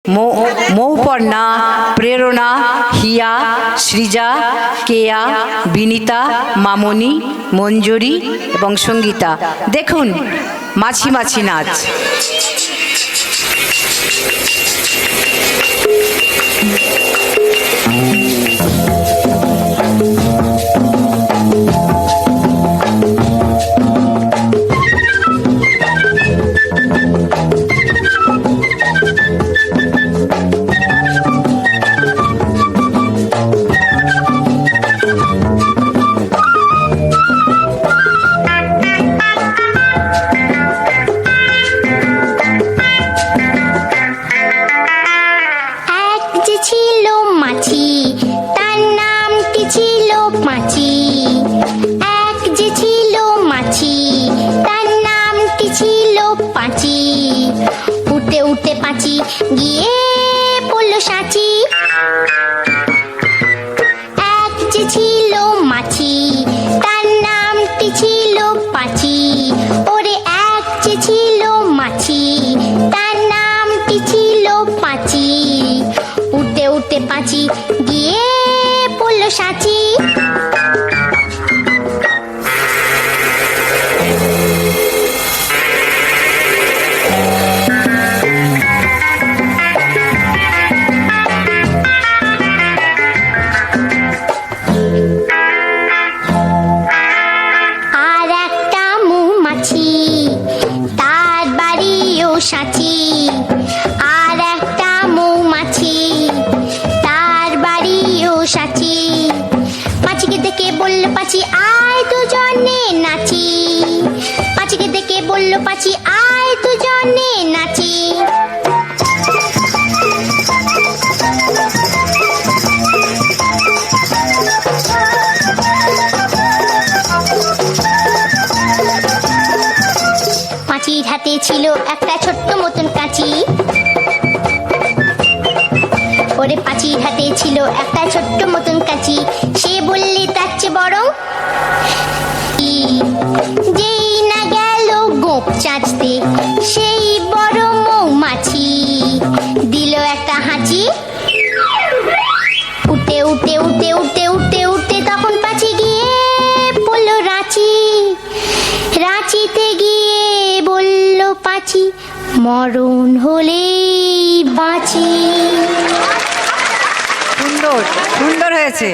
মৌপর্ণা, প্রেরণা, হিয়া, সৃজা, কেয়া, বিনিতা, মামনি, মঞ্জুরি এবং সঙ্গীতা। দেখুন মাছি মাছি নাচ। গিয়ে পড়ল সাঁচি। এক যে ছিল মাছি তার নামটি ছিল পাঁচি। ওরে এক যে ছিল মাছি তার নামটি ছিল পাঁচি। উঠতে উঠতে পাঁচি গিয়ে পড়ল সাঁচি। সাঁচি আর একটা মৌমাছি তার বাড়িও সাঁচি। পাঁচিকে দেখে বলল পাঁচি আয় দুজনে নাচি। পাঁচিকে দেখে বলল পাঁচি আয় দুজনে নাচি। পাঁচির হাতে ছিল একটা ছোট্ট মতন কাঁচি। ওরে পাঁচির হাতে ছিল একটা ছোট্ট মতন কাঁচি। সে বললে তার চেয়ে বরং যেই না গেল গোপ চাঁচতে সেই বড় মৌমাছি দিল একটা হাঁচি। উঠতে উঠতে উঠতে উঠতে উঠতে উঠতে তখন পাঁচি গিয়ে পড়ল রাঁচি। রাঁচিতে গিয়ে বলল পাঁচি মরণ হলেই বাঁচি। সুন্দর সুন্দর হয়েছে।